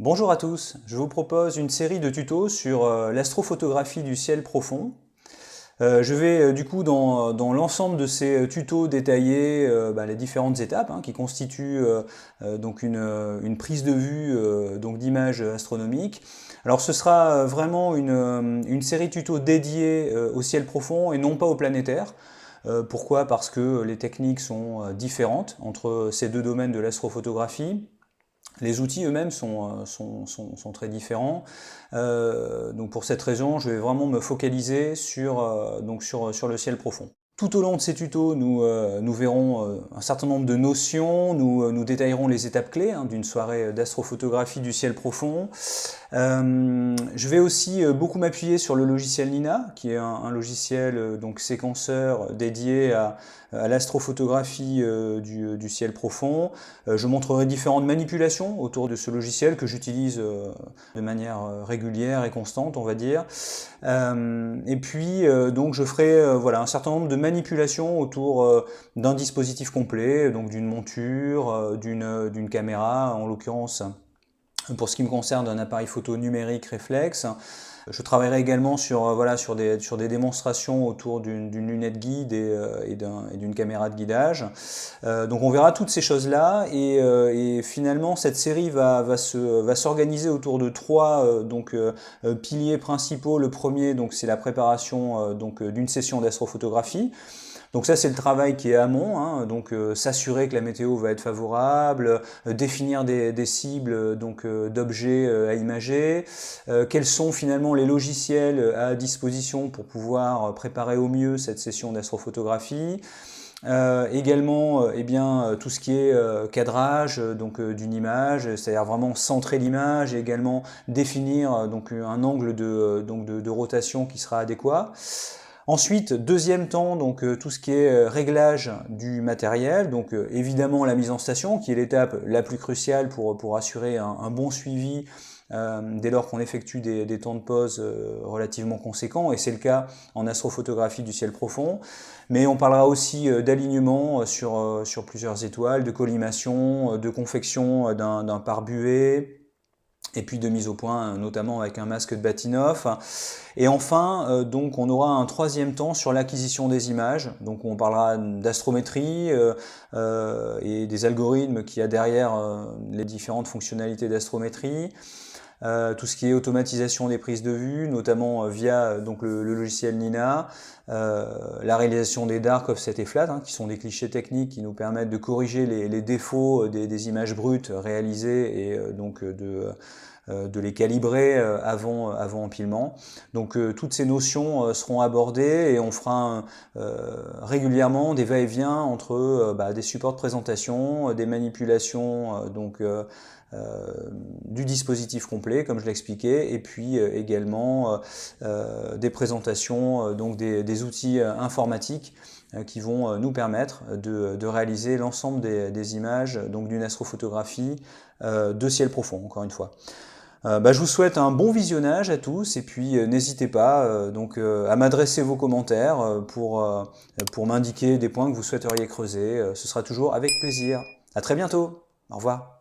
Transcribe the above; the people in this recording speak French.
Bonjour à tous, je vous propose une série de tutos sur l'astrophotographie du ciel profond. Je vais du coup dans l'ensemble de ces tutos détailler les différentes étapes qui constituent donc une prise de vue donc d'images astronomiques. Alors ce sera vraiment une série de tutos dédiée au ciel profond et non pas au planétaire. Pourquoi? Parce que les techniques sont différentes entre ces deux domaines de l'astrophotographie. Les outils eux-mêmes sont très différents. Donc pour cette raison, je vais vraiment me focaliser sur le ciel profond. Tout au long de ces tutos, nous verrons un certain nombre de notions, nous détaillerons les étapes clés d'une soirée d'astrophotographie du ciel profond. Je vais aussi beaucoup m'appuyer sur le logiciel Nina, qui est un logiciel donc séquenceur dédié à l'astrophotographie du ciel profond. Je montrerai différentes manipulations autour de ce logiciel que j'utilise de manière régulière et constante, on va dire. Et puis donc je ferai voilà, un certain nombre de manipulations autour d'un dispositif complet, donc d'une monture, d'une caméra, en l'occurrence pour ce qui me concerne d'un appareil photo numérique réflexe. Je travaillerai également sur des démonstrations autour d'une lunette guide et d'une caméra de guidage. Donc on verra toutes ces choses-là et finalement cette série va s'organiser autour de trois piliers principaux. Le premier, c'est la préparation d'une session d'astrophotographie. Donc ça c'est le travail qui est amont, donc s'assurer que la météo va être favorable, définir des cibles d'objets à imager, quels sont finalement les logiciels à disposition pour pouvoir préparer au mieux cette session d'astrophotographie. Également tout ce qui est cadrage d'une image, c'est-à-dire vraiment centrer l'image et également définir un angle de rotation qui sera adéquat. Ensuite, deuxième temps, tout ce qui est réglage du matériel, évidemment la mise en station qui est l'étape la plus cruciale pour assurer un bon suivi dès lors qu'on effectue des temps de pause relativement conséquents, et c'est le cas en astrophotographie du ciel profond. Mais on parlera aussi d'alignement sur plusieurs étoiles, de collimation, de confection d'un pare-buée, et puis de mise au point notamment avec un masque de Bahtinov. Et enfin, on aura un troisième temps sur l'acquisition des images. Donc on parlera d'astrométrie et des algorithmes qu'il y a derrière les différentes fonctionnalités d'astrométrie. Tout ce qui est automatisation des prises de vue, notamment via le logiciel Nina, la réalisation des dark, offset et flat, qui sont des clichés techniques qui nous permettent de corriger les défauts des images brutes réalisées et de les calibrer avant empilement. Donc toutes ces notions seront abordées et on fera régulièrement des va-et-vient entre des supports de présentation, des manipulations du dispositif complet, comme je l'expliquais, et puis également des présentations des outils informatiques qui vont nous permettre de réaliser l'ensemble des images d'une astrophotographie de ciel profond, encore une fois. Je vous souhaite un bon visionnage à tous et puis n'hésitez pas à m'adresser vos commentaires pour m'indiquer des points que vous souhaiteriez creuser. Ce sera toujours avec plaisir. À très bientôt. Au revoir.